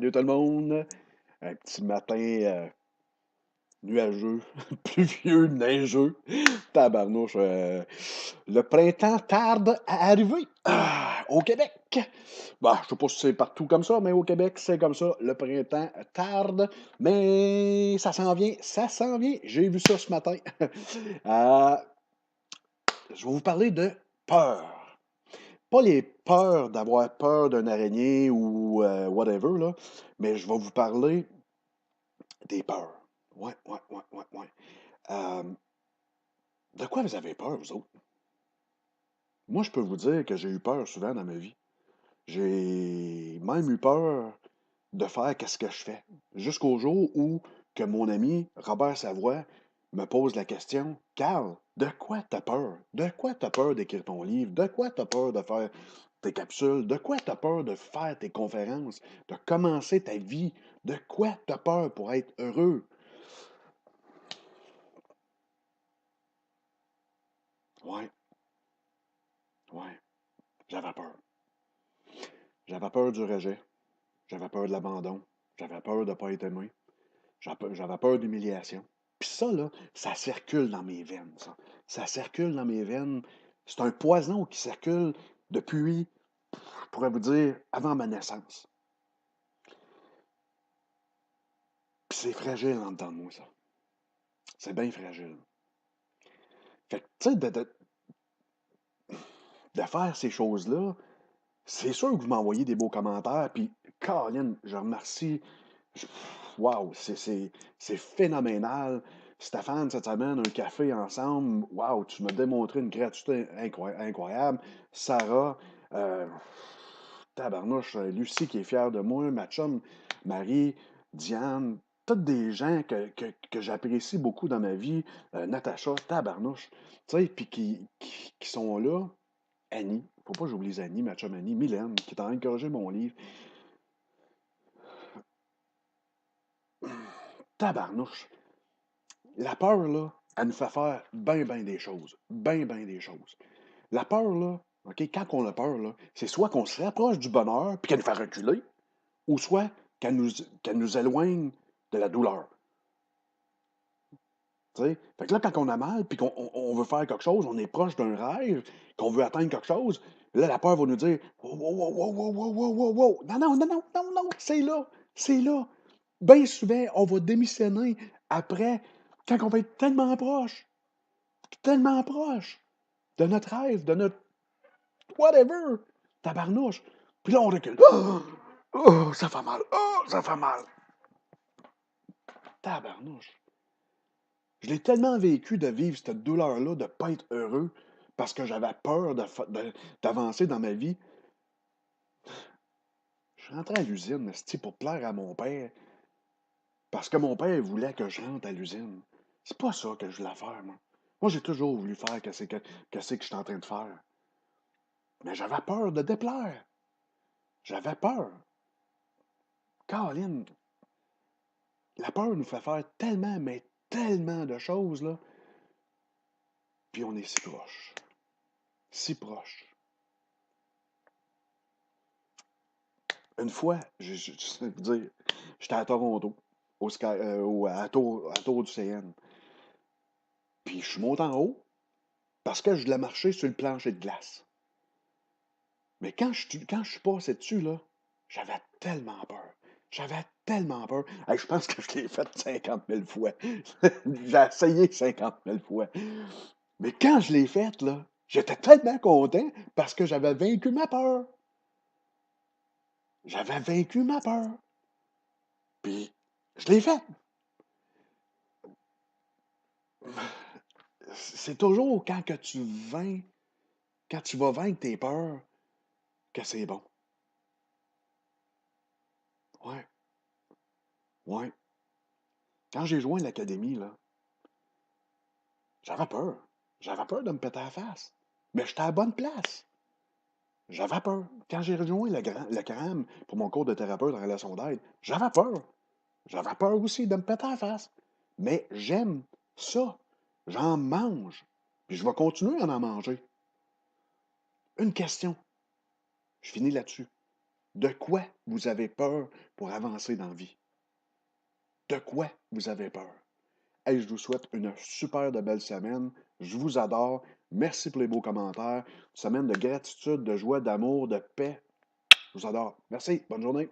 Salut tout le monde! Un petit matin nuageux, pluvieux, neigeux. Tabarnouche, le printemps tarde à arriver au Québec. Bah, je sais pas si c'est partout comme ça, mais au Québec, c'est comme ça. Le printemps tarde, mais ça s'en vient, ça s'en vient. J'ai vu ça ce matin. Euh, je vais vous parler de peur. Pas les peurs d'avoir peur d'une araignée ou whatever, là, mais je vais vous parler des peurs. Ouais, ouais, ouais, ouais, ouais. Euh, de quoi vous avez peur, vous autres? Moi, je peux vous dire que j'ai eu peur souvent dans ma vie. J'ai même eu peur de faire qu'est-ce que je fais. Jusqu'au jour où que mon ami Robert Savoie me pose la question, Carl, de quoi t'as peur? De quoi t'as peur d'écrire ton livre? De quoi t'as peur de faire tes capsules? De quoi t'as peur de faire tes conférences? De commencer ta vie? De quoi t'as peur pour être heureux? Ouais, ouais, j'avais peur. J'avais peur du rejet. J'avais peur de l'abandon. J'avais peur de ne pas être aimé. J'avais peur d'humiliation. Puis ça, là, ça circule dans mes veines, ça. Ça circule dans mes veines. C'est un poison qui circule depuis, je pourrais vous dire, avant ma naissance. Puis c'est fragile en dedans de moi, ça. C'est bien fragile. Fait que, tu sais, de faire ces choses-là, c'est sûr que vous m'envoyez des beaux commentaires, puis Colin, je remercie. Je- Wow, c'est phénoménal. Stéphane, cette semaine, un café ensemble. Wow, tu m'as démontré une gratitude incroyable. Sarah, euh, tabarnouche, Lucie qui est fière de moi, ma chum, Marie, Diane, toutes des gens que j'apprécie beaucoup dans ma vie. Natacha, tabarnouche, tu sais, puis qui sont là. Annie, faut pas que j'oublie Annie, ma chum Annie, Mylène, qui est en train de corriger mon livre. Tabarnouche. La peur, là, elle nous fait faire bien des choses. Bien des choses. La peur, là, OK, quand on a peur, là, c'est soit qu'on se rapproche du bonheur puis qu'elle nous fait reculer, ou soit qu'elle nous éloigne de la douleur. T'sais? Fait que là, quand on a mal puis qu'on veut faire quelque chose, on est proche d'un rêve, qu'on veut atteindre quelque chose, là, la peur va nous dire wow, wow, wow, wow, wow, wow, wow, wow, wow. Non, non, non, non, non, non, c'est là, c'est là. Bien souvent, on va démissionner après, quand on va être tellement proche de notre rêve, de notre whatever, tabarnouche. Puis là, on recule. Oh, oh, ça fait mal. Oh, ça fait mal. Tabarnouche. Je l'ai tellement vécu de vivre cette douleur-là, de ne pas être heureux, parce que j'avais peur d'avancer dans ma vie. Je suis rentré à l'usine, esti, pour plaire à mon père, parce que mon père voulait que je rentre à l'usine. C'est pas ça que je voulais faire, moi. Moi, j'ai toujours voulu faire que c'est que je suis en train de faire. Mais j'avais peur de déplaire. J'avais peur. Caroline, la peur nous fait faire tellement, mais tellement de choses, là. Puis on est si proche. Si proche. Une fois, je vais vous dire, j'étais à Toronto, à Tour du CN. Puis je suis monté en haut parce que je voulais marcher sur le plancher de glace. Mais quand je suis passé dessus, là, j'avais tellement peur. J'avais tellement peur. Hey, je pense que je l'ai fait 50 000 fois. J'ai essayé 50 000 fois. Mais quand je l'ai fait, là, j'étais tellement content parce que j'avais vaincu ma peur. J'avais vaincu ma peur. Puis je l'ai fait. C'est toujours quand tu vas vaincre tes peurs, que c'est bon. Ouais, ouais. Quand j'ai joint l'académie, là, j'avais peur. J'avais peur de me péter la face. Mais j'étais à la bonne place. J'avais peur. Quand j'ai rejoint le CRAM pour mon cours de thérapeute en relation d'aide, j'avais peur. J'avais peur aussi de me péter la face. Mais j'aime ça. J'en mange. Puis je vais continuer à en manger. Une question. Je finis là-dessus. De quoi vous avez peur pour avancer dans la vie? De quoi vous avez peur? Hey, je vous souhaite une super de belle semaine. Je vous adore. Merci pour les beaux commentaires. Une semaine de gratitude, de joie, d'amour, de paix. Je vous adore. Merci. Bonne journée.